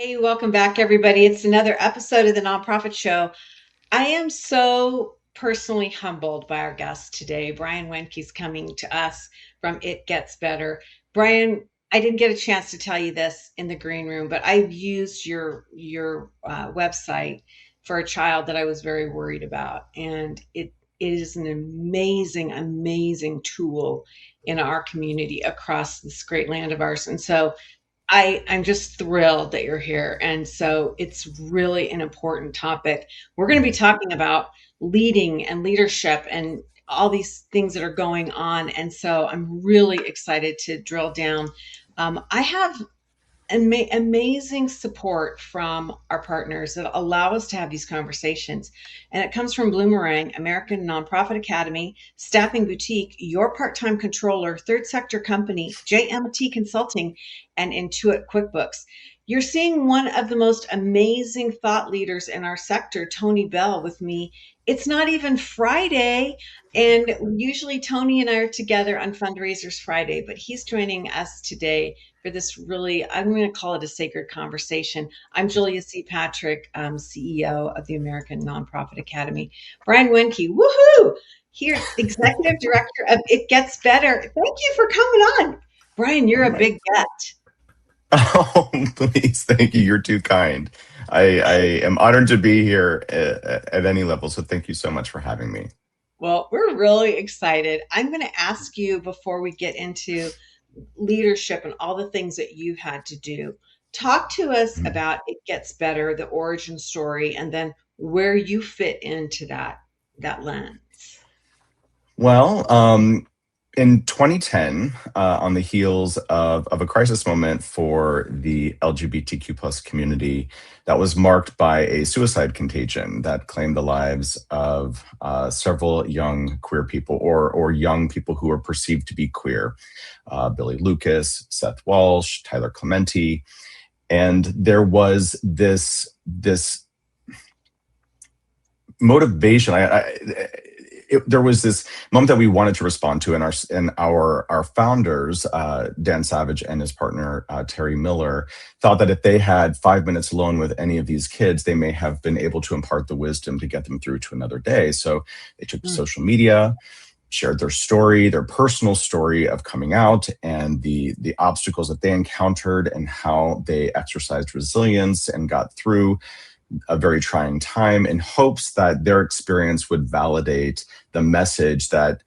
Hey, welcome back, everybody. It's another episode of the Nonprofit Show. I am so personally humbled by our guest today. Brian Wenke's coming to us from It Gets Better. Brian, I didn't get a chance to tell you this in the green room, but I've used your website for a child that I was very worried about, and it is an amazing, amazing tool in our community across this great land of ours. And so I'm just thrilled that you're here. And so it's really an important topic. We're going to be talking about leading and leadership and all these things that are going on. And so I'm really excited to drill down. I have amazing support from our partners that allow us to have these conversations. And it comes from Bloomerang, American Nonprofit Academy, Staffing Boutique, Your Part-Time Controller, Third Sector Company, JMT Consulting, and Intuit QuickBooks. You're seeing one of the most amazing thought leaders in our sector, Tony Bell, with me. It's not even Friday, and usually Tony and I are together on Fundraisers Friday, but he's joining us today for this really, I'm going to call it a sacred conversation. I'm Julia C. Patrick, CEO of the American Nonprofit Academy. Brian Wenke, woohoo! Here, Executive Director of It Gets Better. Thank you for coming on. Brian, you're a big get. Oh, please. Thank you. You're too kind. I am honored to be here at any level. So thank you so much for having me. Well, we're really excited. I'm going to ask you before we get into leadership and all the things that you've had to do. Talk to us Mm. about It Gets Better, the origin story, and then where you fit into that lens. Well, in 2010, on the heels of a crisis moment for the LGBTQ plus community that was marked by a suicide contagion that claimed the lives of several young queer people or young people who were perceived to be queer, Billy Lucas, Seth Walsh, Tyler Clementi. And there was this motivation. There was this moment that we wanted to respond to, and our founders, Dan Savage and his partner Terry Miller, thought that if they had 5 minutes alone with any of these kids, they may have been able to impart the wisdom to get them through to another day. So they took to social media, shared their story, their personal story of coming out, and the obstacles that they encountered, and how they exercised resilience and got through a very trying time, in hopes that their experience would validate the message that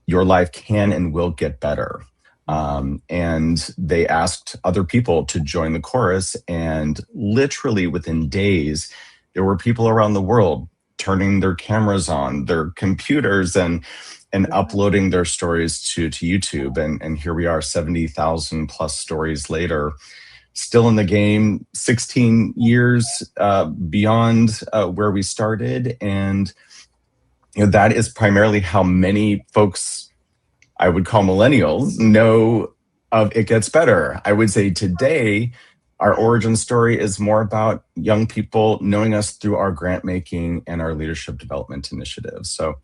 your life can and will get better. And they asked other people to join the chorus, and literally within days, there were people around the world turning their cameras on, their computers, and uploading their stories to YouTube. And here we are, 70,000 plus stories later, still in the game, 16 years beyond where we started. And that is primarily how many folks I would call millennials know of It Gets Better. I would say today, our origin story is more about young people knowing us through our grant making and our leadership development initiatives. So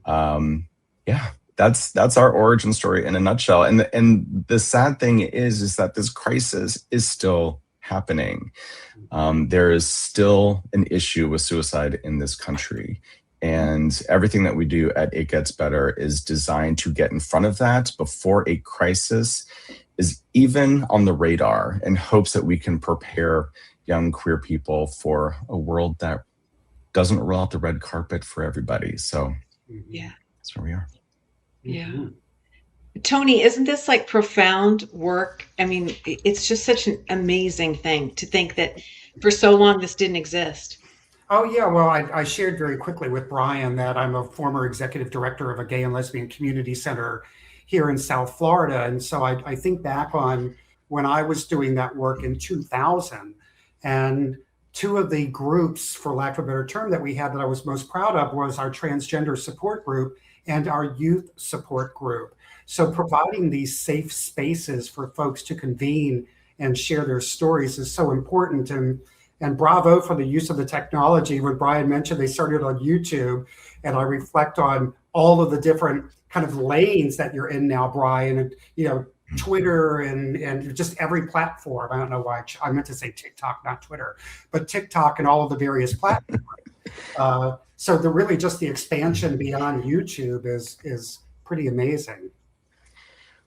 yeah, that's our origin story in a nutshell. And the sad thing is that this crisis is still happening. There is still an issue with suicide in this country. And everything that we do at It Gets Better is designed to get in front of that before a crisis is even on the radar, in hopes that we can prepare young queer people for a world that doesn't roll out the red carpet for everybody. So Yeah. that's where we are. Yeah. Tony, isn't this like profound work? I mean, it's just such an amazing thing to think that for so long this didn't exist. Oh, yeah. Well, I shared very quickly with Brian that I'm a former executive director of a gay and lesbian community center here in South Florida. And so I think back on when I was doing that work in 2000. And two of the groups, for lack of a better term, that we had that I was most proud of was our transgender support group and our youth support group. So providing these safe spaces for folks to convene and share their stories is so important. And bravo for the use of the technology. When Brian mentioned they started on YouTube, and I reflect on all of the different kind of lanes that you're in now, Brian. And Twitter and just every platform. I don't know why I meant to say TikTok, not Twitter, but TikTok and all of the various platforms. So really just the expansion beyond YouTube is pretty amazing.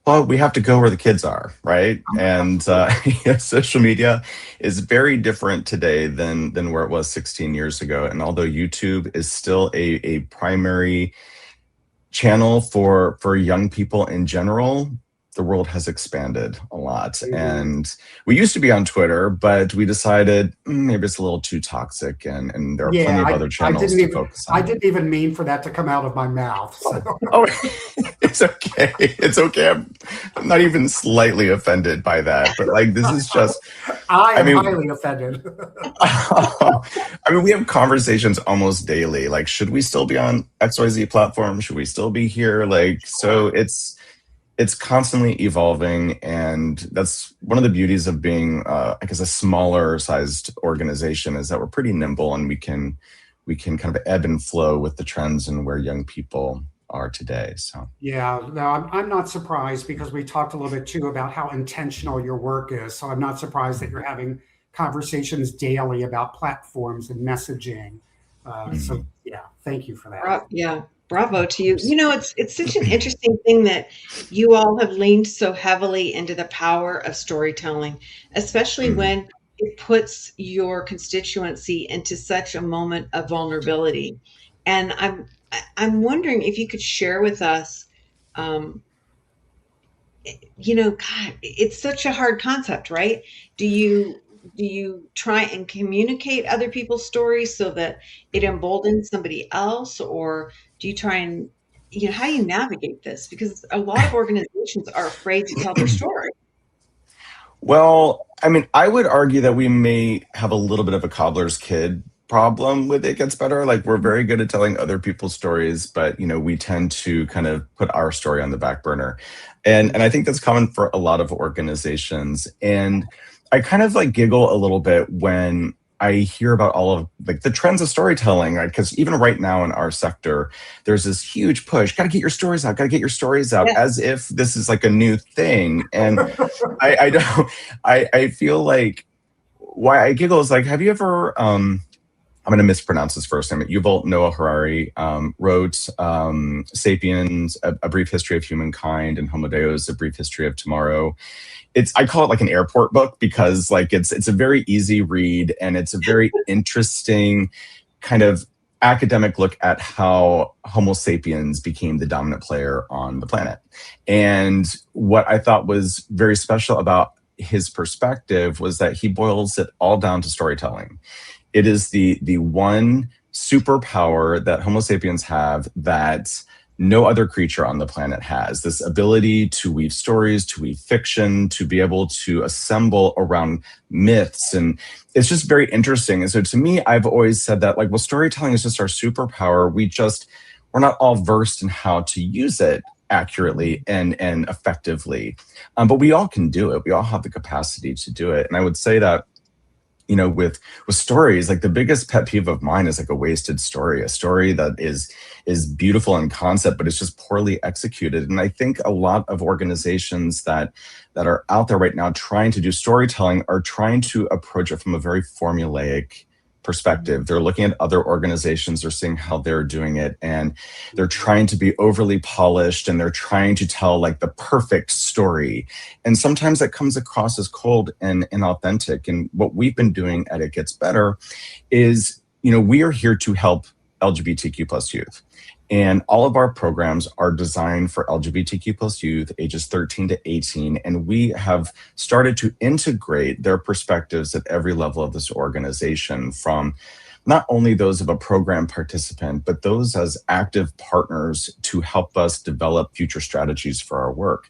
Well, we have to go where the kids are, right? And social media is very different today than where it was 16 years ago. And although YouTube is still a primary channel for young people in general, the world has expanded a lot. Mhm. And we used to be on Twitter, but we decided maybe it's a little too toxic, and there are plenty of other channels to focus on. I didn't even mean for that to come out of my mouth. So. Oh, it's okay. It's okay. I'm not even slightly offended by that. But like, this is just. I am highly offended. I mean, we have conversations almost daily. Like, should we still be on XYZ platform? Should we still be here? Like, so it's constantly evolving, and that's one of the beauties of being, I guess, a smaller sized organization, is that we're pretty nimble, and we can kind of ebb and flow with the trends and where young people are today. So yeah, no, I'm not surprised, because we talked a little bit too about how intentional your work is. So I'm not surprised that you're having conversations daily about platforms and messaging. So yeah, thank you for that. Yeah. Bravo to you. You know, it's such an interesting thing that you all have leaned so heavily into the power of storytelling, especially when it puts your constituency into such a moment of vulnerability. And I'm wondering if you could share with us, God, it's such a hard concept, right? Do you try and communicate other people's stories so that it emboldens somebody else, or do you try and, how do you navigate this? Because a lot of organizations are afraid to tell their story. Well, I mean, I would argue that we may have a little bit of a cobbler's kid problem with It Gets Better. Like, we're very good at telling other people's stories, but we tend to kind of put our story on the back burner. And I think that's common for a lot of organizations. And I kind of like giggle a little bit when I hear about all of like the trends of storytelling, right? Because even right now in our sector, there's this huge push, got to get your stories out, Yeah. as if this is like a new thing. And I feel like why I giggle is like, have you ever, I'm going to mispronounce his first name. Yuval Noah Harari wrote Sapiens, a Brief History of Humankind, and Homo Deus, A Brief History of Tomorrow. I call it like an airport book, because like it's a very easy read, and it's a very interesting kind of academic look at how Homo sapiens became the dominant player on the planet. And what I thought was very special about his perspective was that he boils it all down to storytelling. It is the one superpower that Homo sapiens have that no other creature on the planet has. This ability to weave stories, to weave fiction, to be able to assemble around myths. And it's just very interesting. And so to me, I've always said that, like, well, storytelling is just our superpower. We're not all versed in how to use it accurately and effectively. But we all can do it. We all have the capacity to do it. And I would say that, with stories, like the biggest pet peeve of mine is like a wasted story, a story that is beautiful in concept, but it's just poorly executed. And I think a lot of organizations that are out there right now trying to do storytelling are trying to approach it from a very formulaic perspective. They're looking at other organizations, they're seeing how they're doing it, and they're trying to be overly polished, and they're trying to tell like the perfect story. And sometimes that comes across as cold and inauthentic. And what we've been doing at It Gets Better is, we are here to help LGBTQ plus youth. And all of our programs are designed for LGBTQ plus youth, ages 13 to 18. And we have started to integrate their perspectives at every level of this organization, from not only those of a program participant, but those as active partners to help us develop future strategies for our work.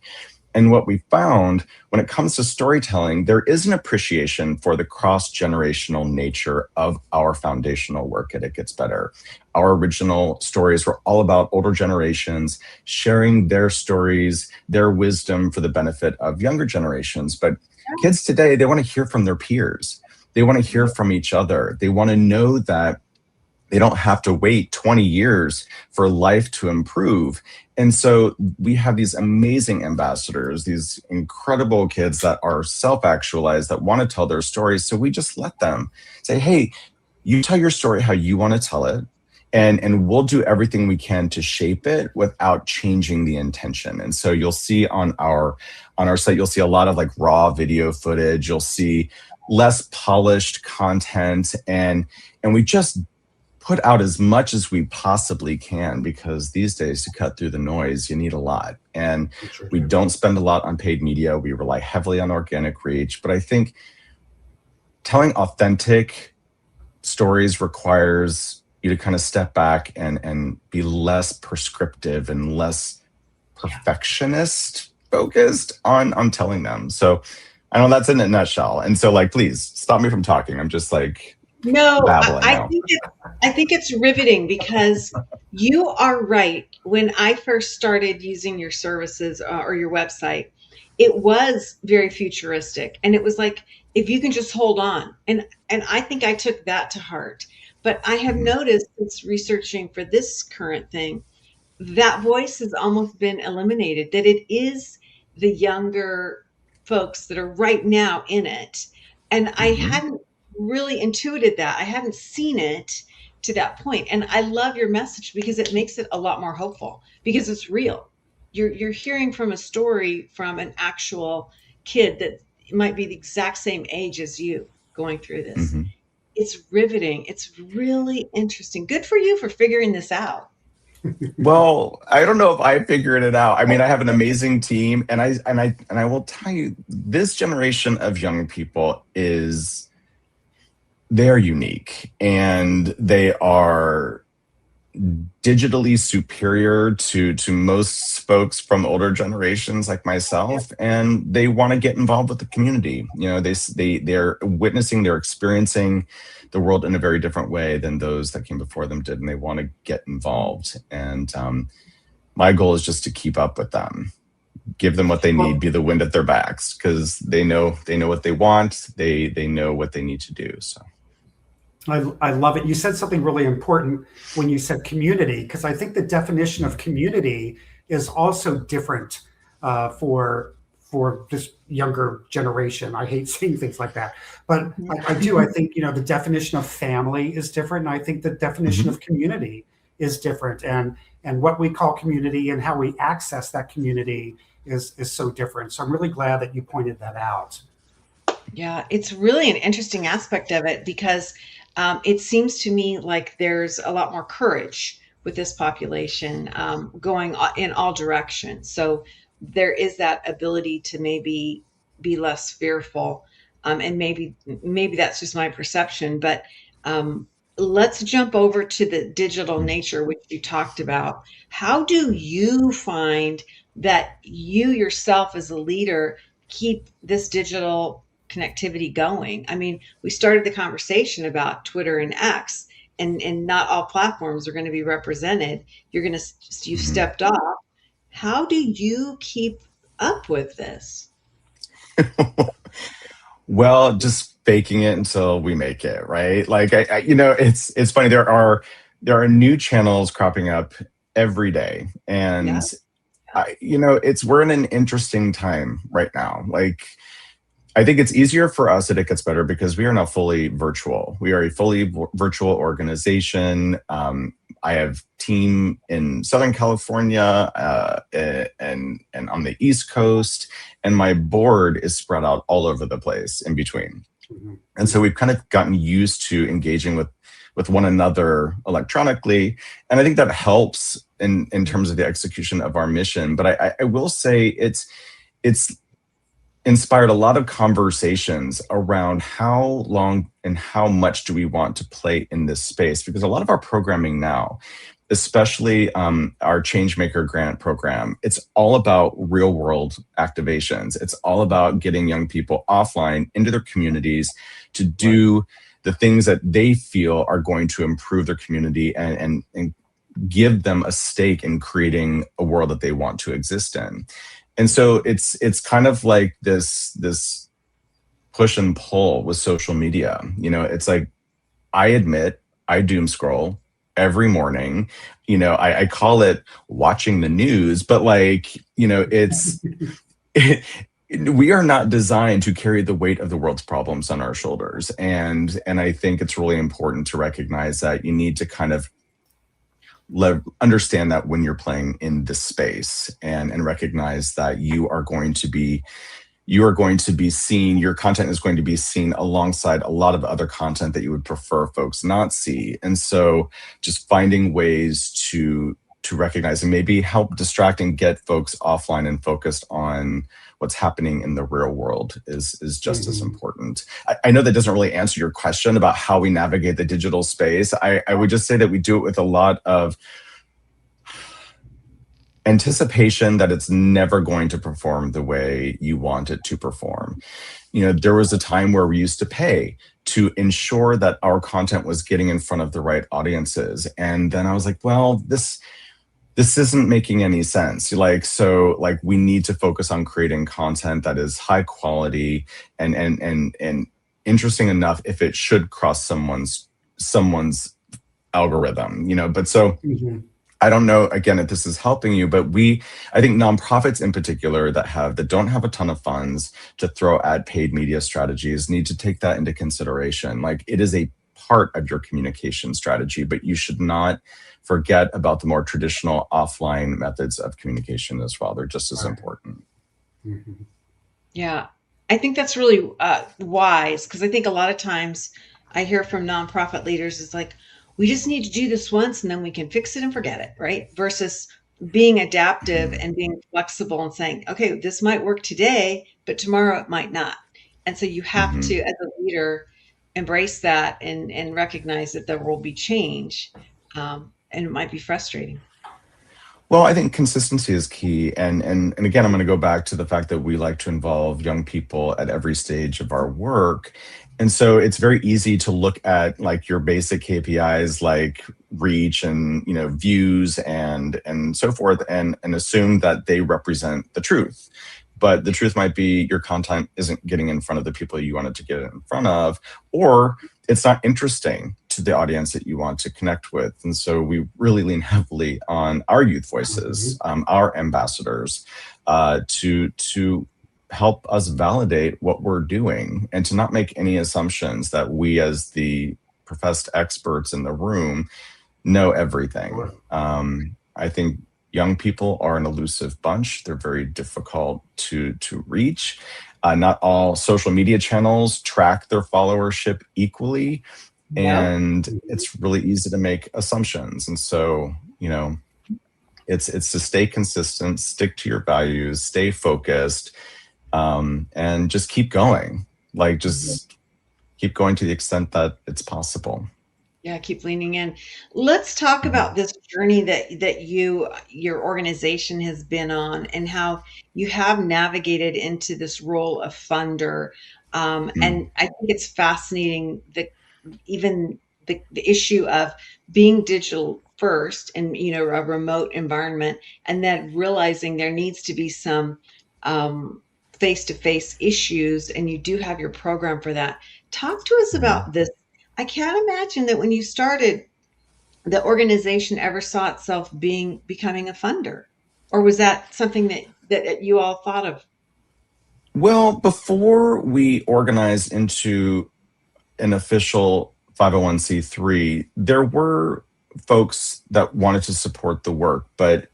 And what we found when it comes to storytelling, there is an appreciation for the cross-generational nature of our foundational work at It Gets Better. Our original stories were all about older generations sharing their stories, their wisdom for the benefit of younger generations. But kids today, they want to hear from their peers. They want to hear from each other. They want to know that They don't have to wait 20 years for life to improve. And so we have these amazing ambassadors, these incredible kids that are self-actualized, that want to tell their stories. So we just let them say, hey, you tell your story how you want to tell it. And we'll do everything we can to shape it without changing the intention. And so you'll see on our site, you'll see a lot of like raw video footage. You'll see less polished content, and we just put out as much as we possibly can, because these days, to cut through the noise, you need a lot. And we don't spend a lot on paid media. We rely heavily on organic reach. But I think telling authentic stories requires you to kind of step back and be less prescriptive and less perfectionist focused on telling them. So I know that's in a nutshell. And so, like, please stop me from talking. I'm just like babbling now. I think it's riveting, because you are right. When I first started using your services or your website, it was very futuristic, and it was like, if you can just hold on. And I think I took that to heart. But I have noticed, since researching for this current thing, that voice has almost been eliminated, that it is the younger folks that are right now in it. And I hadn't really intuited that. I hadn't seen it to that point. And I love your message, because it makes it a lot more hopeful, because it's real. You're hearing from a story from an actual kid that might be the exact same age as you going through this. It's riveting. It's really interesting. Good for you for figuring this out. Well, I don't know if I figured it out. I mean, I have an amazing team, and I will tell you, this generation of young people they're unique, and they are digitally superior to most folks from older generations like myself, and they want to get involved with the community. You know, they're witnessing, they're experiencing the world in a very different way than those that came before them did, and they want to get involved. And my goal is just to keep up with them, give them what they need, be the wind at their backs, because they know what they want, they know what they need to do. So I love it. You said something really important when you said community, because I think the definition of community is also different for this younger generation. I hate saying things like that, but I do. I think, the definition of family is different, and I think the definition of community is different, and what we call community and how we access that community is so different. So I'm really glad that you pointed that out. Yeah, it's really an interesting aspect of it, because it seems to me like there's a lot more courage with this population, going in all directions. So there is that ability to maybe be less fearful, and maybe that's just my perception. But let's jump over to the digital nature, which you talked about. How do you find that you yourself, as a leader, keep this digital connectivity going? I mean, we started the conversation about Twitter and X, and not all platforms are going to be represented. You've stepped off. How do you keep up with this? Well, just faking it until we make it, right? Like, it's funny. There are new channels cropping up every day, and we're in an interesting time right now. Like, I think it's easier for us that it gets better, because we are now fully virtual. We are a fully virtual organization. I have team in Southern California and on the East Coast, and my board is spread out all over the place in between. And so we've kind of gotten used to engaging with one another electronically, and I think that helps in terms of the execution of our mission. But I will say it's inspired a lot of conversations around how long and how much do we want to play in this space, because a lot of our programming now, especially our Changemaker grant program, it's all about real world activations. It's all about getting young people offline into their communities to do the things that they feel are going to improve their community and give them a stake in creating a world that they want to exist in. And so it's kind of like this push and pull with social media. It's like, I admit I doom scroll every morning. I call it watching the news, but like, it's we are not designed to carry the weight of the world's problems on our shoulders. And I think it's really important to recognize that you need to kind of understand that when you're playing in this space, and recognize that you are going to be seen, your content is going to be seen alongside a lot of other content that you would prefer folks not see. And so just finding ways to recognize and maybe help distract and get folks offline and focused on what's happening in the real world is just as important. I know that doesn't really answer your question about how we navigate the digital space. I would just say that we do it with a lot of anticipation that it's never going to perform the way you want it to perform. There was a time where we used to pay to ensure that our content was getting in front of the right audiences. And then I was like, well, this isn't making any sense. So we need to focus on creating content that is high quality and interesting enough if it should cross someone's algorithm, but so I don't know, again, if this is helping you, but I think nonprofits in particular that don't have a ton of funds to throw at paid media strategies need to take that into consideration. Like, it is a part of your communication strategy, but you should not forget about the more traditional offline methods of communication as well. They're just as important. Yeah, I think that's really wise, because I think a lot of times I hear from nonprofit leaders, it's like, we just need to do this once and then we can fix it and forget it, right? Versus being adaptive and being flexible and saying, okay, this might work today, but tomorrow it might not. And so you have to, as a leader, embrace that and recognize that there will be change, and it might be frustrating. Well, I think consistency is key. And again, I'm going to go back to the fact that we like to involve young people at every stage of our work. And so it's very easy to look at like your basic KPIs like reach and views and so forth, and assume that they represent the truth. But the truth might be your content isn't getting in front of the people you wanted to get in front of, or it's not interesting to the audience that you want to connect with. And so we really lean heavily on our youth voices, our ambassadors, to help us validate what we're doing and to not make any assumptions that we, as the professed experts in the room, know everything. I think young people are an elusive bunch. They're very difficult to reach. Not all social media channels track their followership equally, and it's really easy to make assumptions. And so, it's to stay consistent, stick to your values, stay focused, and just keep going. Just keep going to the extent that it's possible. Yeah, keep leaning in. Let's talk about this journey that your organization has been on, and how you have navigated into this role of funder. And I think it's fascinating that even the issue of being digital first and a remote environment, and then realizing there needs to be some face-to-face issues, and you do have your program for that. Talk to us about this. I can't imagine that when you started, the organization ever saw itself becoming a funder, or was that something that you all thought of? Well, before we organized into an official 501c3, there were folks that wanted to support the work, but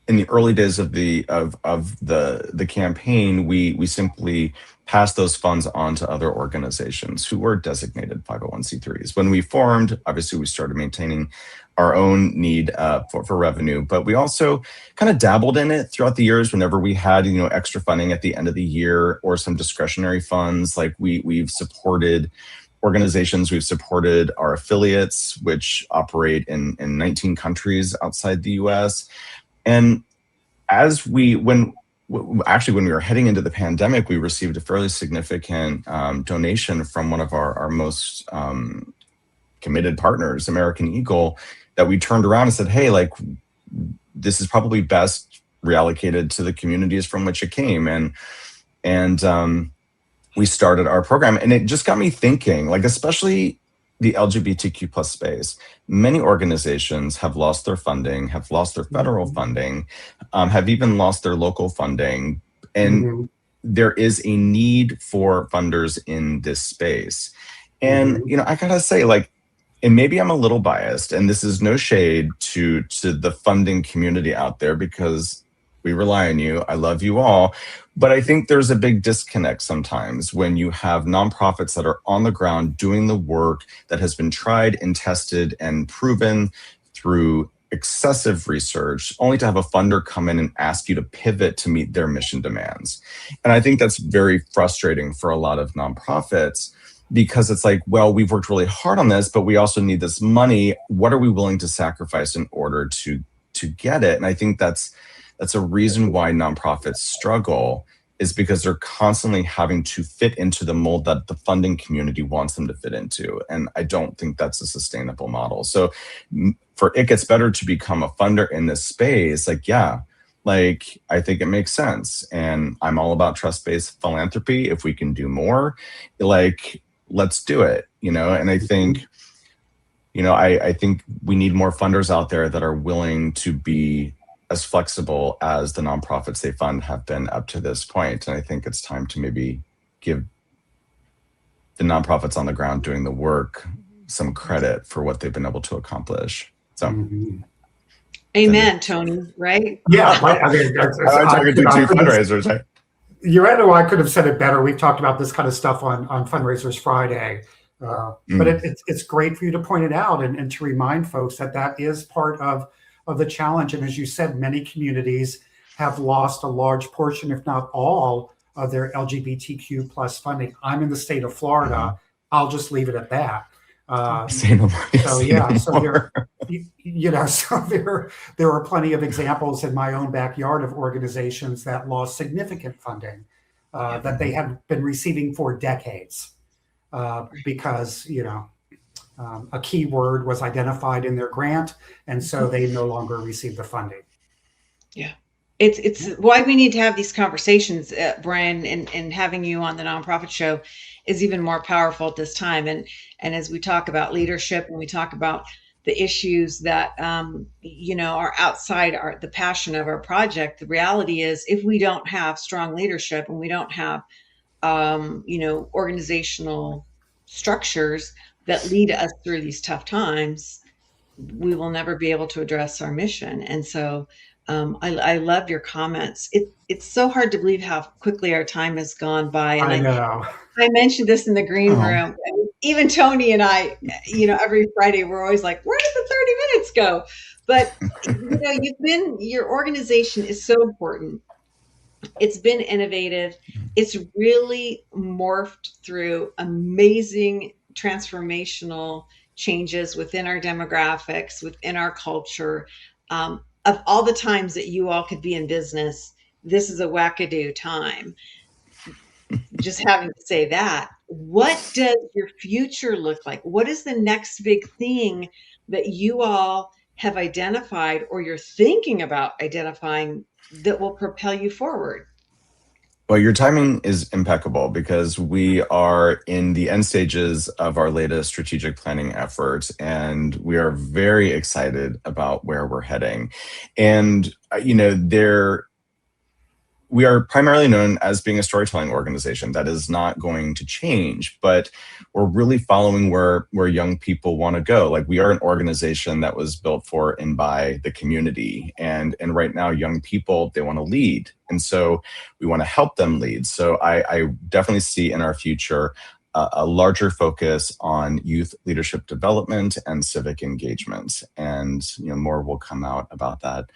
in the early days of the campaign, we simply passed those funds on to other organizations who were designated 501c3s. When we formed, obviously we started maintaining our own need for revenue, but we also kind of dabbled in it throughout the years whenever we had extra funding at the end of the year or some discretionary funds. Like we've supported organizations, we've supported our affiliates, which operate in 19 countries outside the US. And when we were heading into the pandemic, we received a fairly significant donation from one of our most committed partners, American Eagle, that we turned around and said, hey, this is probably best reallocated to the communities from which it came. And we started our program. And it just got me thinking, especially the LGBTQ plus space, many organizations have lost their funding, have lost their federal funding, have even lost their local funding. And Mm-hmm. there is a need for funders in this space. And, Mm-hmm. I gotta say, like, and maybe I'm a little biased, and this is no shade to the funding community out there, because we rely on you. I love you all. But I think there's a big disconnect sometimes when you have nonprofits that are on the ground doing the work that has been tried and tested and proven through excessive research, only to have a funder come in and ask you to pivot to meet their mission demands. And I think that's very frustrating for a lot of nonprofits, because it's like, well, we've worked really hard on this, but we also need this money. What are we willing to sacrifice in order to get it? And I think that's a reason why nonprofits struggle, is because they're constantly having to fit into the mold that the funding community wants them to fit into. And I don't think that's a sustainable model. So for It Gets Better to become a funder in this space, like, yeah, like, I think it makes sense. And I'm all about trust-based philanthropy. If we can do more, like, let's do it, And I think, I think we need more funders out there that are willing to be as flexible as the nonprofits they fund have been up to this point. And I think it's time to maybe give the nonprofits on the ground doing the work some credit for what they've been able to accomplish. So, Amen, Tony, right? Yeah, I mean, I'm talking to two fundraisers. Right? I could have said it better. We've talked about this kind of stuff on Fundraisers Friday. But it's great for you to point it out and to remind folks that is part of the challenge. And as you said, many communities have lost a large portion, if not all, of their LGBTQ plus funding. I'm in the state of Florida. I'll just leave it at that. So there are plenty of examples in my own backyard of organizations that lost significant funding that they had been receiving for decades because a key word was identified in their grant, and so they no longer receive the funding. Yeah. It's why we need to have these conversations, Brian, and having you on the Nonprofit Show is even more powerful at this time. And as we talk about leadership and we talk about the issues that are outside the passion of our project, the reality is, if we don't have strong leadership and we don't have organizational structures that lead us through these tough times, we will never be able to address our mission. And so I love your comments. It's so hard to believe how quickly our time has gone by. And I know. I mentioned this in the green room. Even Tony and I, every Friday, we're always like, where did the 30 minutes go? But, your organization is so important. It's been innovative. It's really morphed through amazing transformational changes within our demographics, within our culture. Of all the times that you all could be in business, this is a wackadoo time. Just having to say that. What does your future look like? What is the next big thing that you all have identified or you're thinking about identifying that will propel you forward? Well, your timing is impeccable, because we are in the end stages of our latest strategic planning efforts, and we are very excited about where we're heading. And, we are primarily known as being a storytelling organization. That is not going to change, but we're really following where young people want to go. Like, we are an organization that was built for and by the community. And right now, young people, they want to lead. And so we want to help them lead. So I definitely see in our future a larger focus on youth leadership development and civic engagement. And, more will come out about that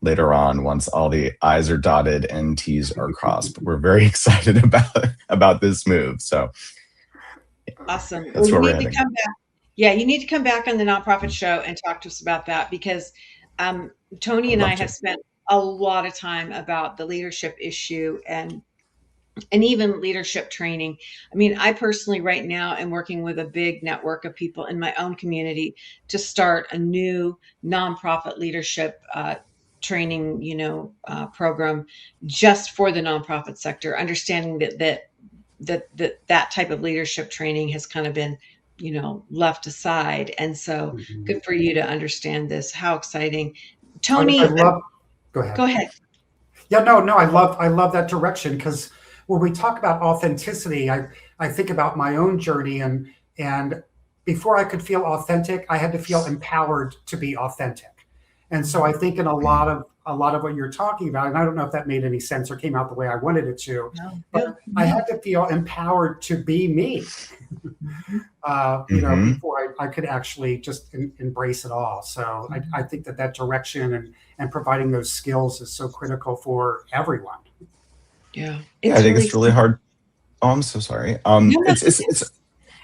later on, once all the I's are dotted and T's are crossed. But we're very excited about this move. So awesome. That's where we're heading. To come back. Yeah, you need to come back on the Nonprofit Show and talk to us about that, because Tony and I have spent a lot of time about the leadership issue and even leadership training. I mean, I personally right now am working with a big network of people in my own community to start a new nonprofit leadership training, program just for the nonprofit sector, understanding that type of leadership training has kind of been left aside. And so Mhm. good for you to understand this. How exciting. I Tony, love. Go ahead. go ahead. Yeah, no, I love that direction because when we talk about authenticity, I think about my own journey and before I could feel authentic, I had to feel empowered to be authentic. And so I think in a lot of what you're talking about, and I don't know if that made any sense or came out the way I wanted it to, No, but no, I no. had to feel empowered to be me, Mhm. Hmm. before I could actually just embrace it all. So I think that direction and providing those skills is so critical for everyone. Yeah, Yeah, I it's think really it's really exciting. hard. Oh, I'm so sorry. No, no,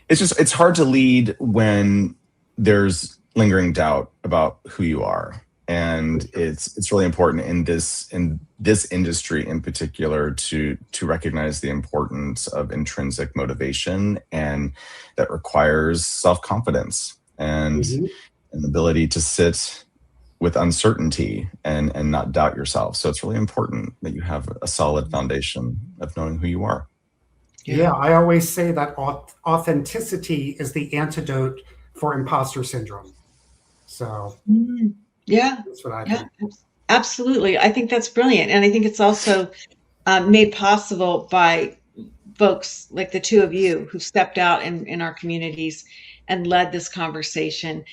It's hard to lead when there's lingering doubt about who you are, and it's really important in this industry in particular to recognize the importance of intrinsic motivation, and that requires self-confidence and Mhm. an ability to sit with uncertainty and not doubt yourself. So it's really important that you have a solid foundation of knowing who you are. yeah. Yeah, I always say that authenticity is the antidote for imposter syndrome. So Mm, yeah, that's what I yeah, think. absolutely. I think that's brilliant. And I think it's also made possible by folks like the two of you who stepped out in our communities and led this conversation,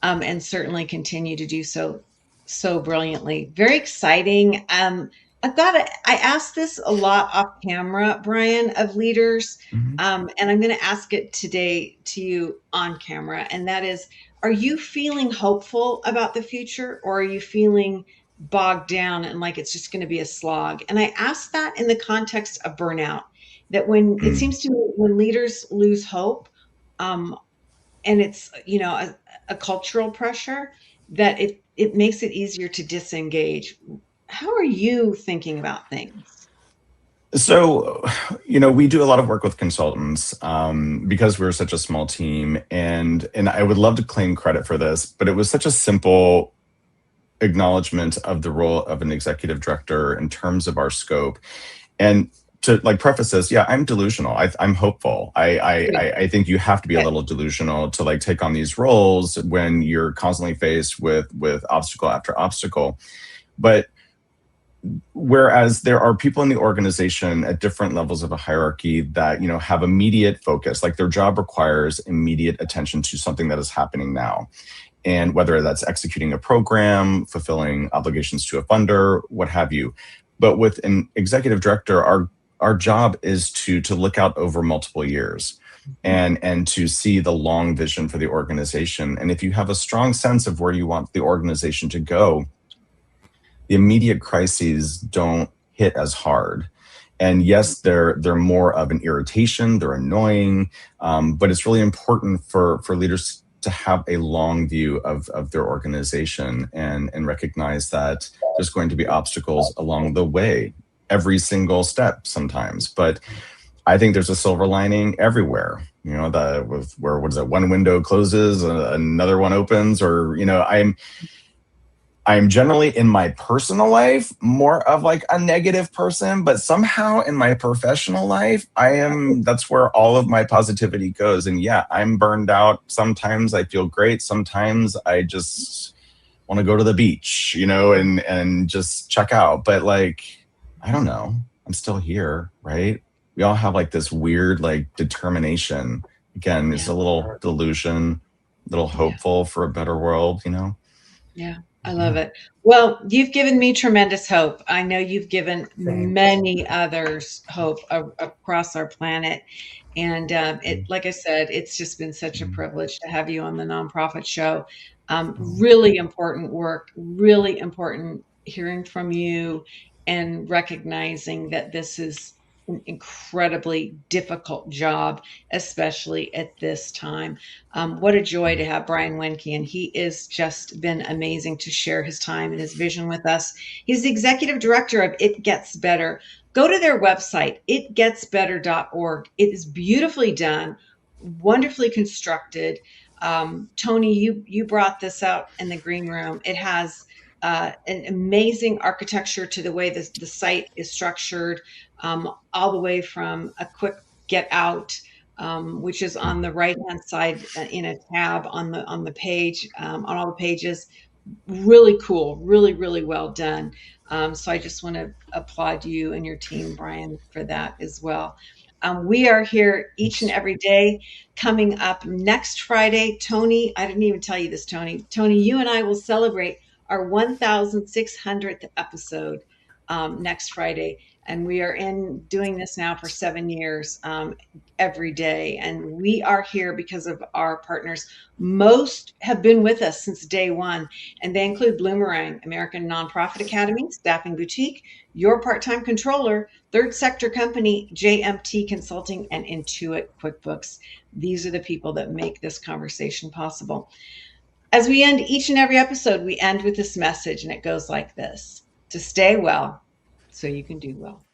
and certainly continue to do so brilliantly. Very exciting. I ask this a lot off camera, Brian, of leaders, Mhm. and I'm going to ask it today to you on camera, and that is, are you feeling hopeful about the future, or are you feeling bogged down and like it's just going to be a slog? And I ask that in the context of burnout, that when it Mm. seems to me when leaders lose hope, um, and it's a cultural pressure, that it makes it easier to disengage. How are you thinking about things? So, we do a lot of work with consultants because we're such a small team, and I would love to claim credit for this, but it was such a simple acknowledgement of the role of an executive director in terms of our scope. And to like preface this, yeah, I'm delusional. I'm hopeful. Good, I think you have to be a good. little delusional to like take on these roles when you're constantly faced with obstacle after obstacle. But whereas there are people in the organization at different levels of a hierarchy that have immediate focus, like their job requires immediate attention to something that is happening now, and whether that's executing a program, fulfilling obligations to a funder, what have you. But with an executive director, our job is to look out over multiple years Mhm. and to see the long vision for the organization. And if you have a strong sense of where you want the organization to go, the immediate crises don't hit as hard. And yes, they're more of an irritation, they're annoying, but it's really important for leaders to have a long view of their organization and recognize that there's going to be obstacles along the way, every single step sometimes. But I think there's a silver lining everywhere. The with where what is it? One window closes, another one opens, or I'm generally in my personal life more of like a negative person, but somehow in my professional life, that's where all of my positivity goes. And yeah, I'm burned out. Sometimes I feel great. Sometimes I just want to go to the beach, and just check out. But like, I don't know. I'm still here, right? We all have like this weird like determination. Again, it's Yeah, a little delusion, a little yeah. hopeful for a better world. Yeah, I love Yeah. it. Well, you've given me tremendous hope. I know you've given Same. many others hope across our planet. And like I said, it's just been such a Mm. privilege to have you on the Nonprofit Show. Oh. Really important work, really important hearing from you and recognizing that this is an incredibly difficult job, especially at this time. What a joy to have Brian Wenke, and he is just been amazing to share his time and his vision with us. He's the executive director of It Gets Better. Go to their website, itgetsbetter.org. It is beautifully done, wonderfully constructed. Tony, you brought this out in the green room. It has an amazing architecture to the way the site is structured, all the way from a quick get out which is on the right-hand side in a tab on the page, on all the pages. Really cool, really, really well done. So I just want to applaud you and your team, Brian, for that as well. We are here each and every day. Coming up next Friday, Tony, I didn't even tell you this, Tony. Tony, you and I will celebrate our 1,600th episode next Friday. And we are doing this now for 7 years, every day. And we are here because of our partners. Most have been with us since day one, and they include Bloomerang, American Nonprofit Academy, Staffing Boutique, Your Part-Time Controller, Third Sector Company, JMT Consulting, and Intuit QuickBooks. These are the people that make this conversation possible. As we end each and every episode, we end with this message, and it goes like this: to stay well so you can do well.